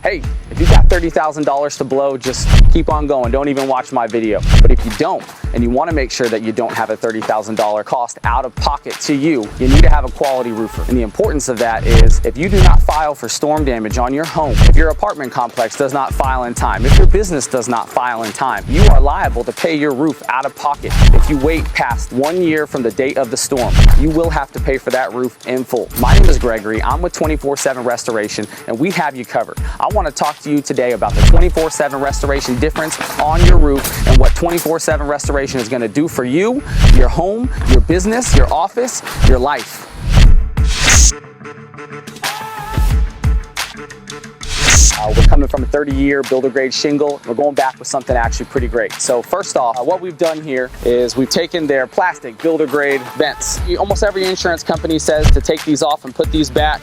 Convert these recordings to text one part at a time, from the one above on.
Hey, if you got $30,000 to blow, just keep on going. Don't even watch my video. But if you don't, and you want to make sure that you don't have a $30,000 cost out of pocket to you, you need to have a quality roofer. And the importance of that is if you do not file for storm damage on your home, if your apartment complex does not file in time, if your business does not file in time, you are liable to pay your roof out of pocket. If you wait past 1 year from the date of the storm, you will have to pay for that roof in full. My name is Gregory. I'm with 24/7 Restoration, and we have you covered. I want to talk to you today about the 24/7 restoration difference on your roof and what 24/7 restoration is going to do for you, your home, your business, your office, your life. We're coming from a 30-year builder grade shingle. We're going back with something actually pretty great. So first off, what we've done here is we've taken their plastic builder grade vents. Almost every insurance company says to take these off and put these back,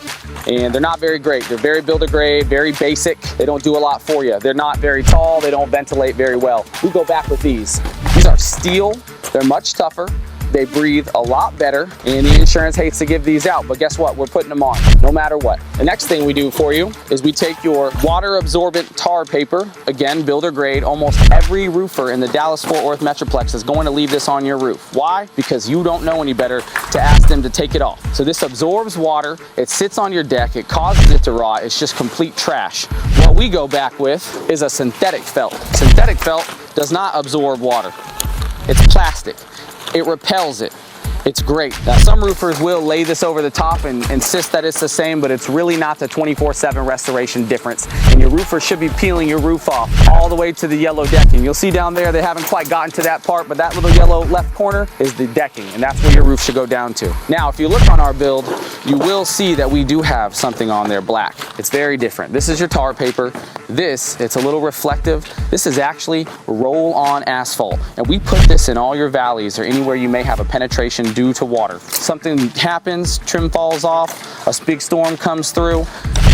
and they're not very great. They're very builder grade, very basic. They don't do a lot for you. They're not very tall. They don't ventilate very well. We go back with these. These are steel. They're much tougher. They breathe a lot better, and the insurance hates to give these out, but guess what? We're putting them on, no matter what. The next thing we do for you is we take your water absorbent tar paper, again, builder grade. Almost every roofer in the Dallas-Fort Worth Metroplex is going to leave this on your roof. Why? Because you don't know any better to ask them to take it off. So this absorbs water, it sits on your deck, it causes it to rot, it's just complete trash. What we go back with is a synthetic felt. Synthetic felt does not absorb water. It's plastic. It repels it. It's great. Now, some roofers will lay this over the top and insist that it's the same, but it's really not the 24/7 restoration difference. And your roofer should be peeling your roof off all the way to the yellow decking. You'll see down there, they haven't quite gotten to that part, but that little yellow left corner is the decking, and that's where your roof should go down to. Now, if you look on our build, you will see that we do have something on there black. It's very different. This is your tar paper. It's a little reflective. This is actually roll-on asphalt, and we put this in all your valleys or anywhere you may have a penetration due to water. Something happens, trim falls off, a big storm comes through,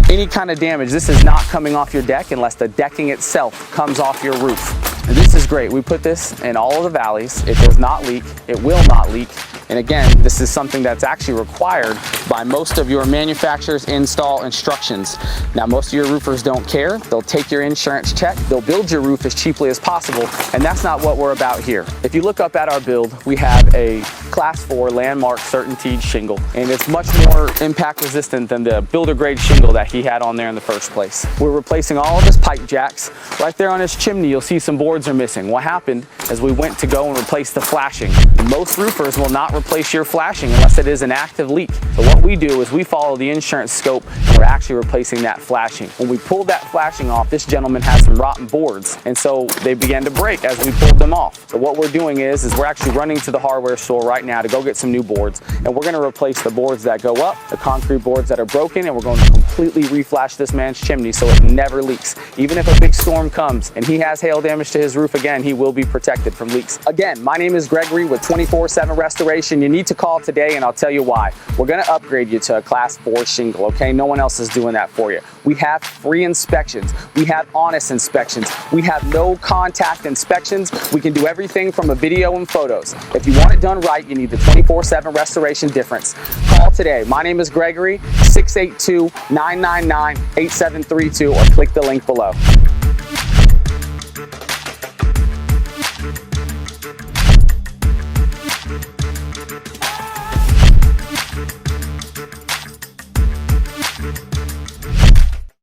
any kind of damage, this is not coming off your deck unless the decking itself comes off your roof. And this is great. We put this in all of the valleys. It does not leak. It will not leak. And again, this is something that's actually required by most of your manufacturer's install instructions. Now, most of your roofers don't care. They'll take your insurance check. They'll build your roof as cheaply as possible. And that's not what we're about here. If you look up at our build, we have a Class 4 landmark certainty shingle, and it's much more impact resistant than the builder grade shingle that he had on there in the first place. We're replacing all of his pipe jacks. Right there on his chimney, you'll see some boards are missing. What happened is we went to go and replace the flashing. Most roofers will not replace your flashing unless it is an active leak. So what we do is we follow the insurance scope, and we're actually replacing that flashing. When we pulled that flashing off, this gentleman had some rotten boards, and so they began to break as we pulled them off. So what we're doing is we're actually running to the hardware store right now to go get some new boards, and we're going to replace the boards that go up, the concrete boards that are broken, and we're going to completely reflash this man's chimney so it never leaks. Even if a big storm comes and he has hail damage to his roof again, he will be protected from leaks. Again, my name is Gregory with 24/7 Restoration. You need to call today, and I'll tell you why. We're going to upgrade you to a Class 4 shingle, okay? No one else is doing that for you. We have free inspections. We have honest inspections. We have no contact inspections. We can do everything from a video and photos. If you want it done right, you need the 24/7 restoration difference. Call today. My name is Gregory, 682-999-8732, or click the link below.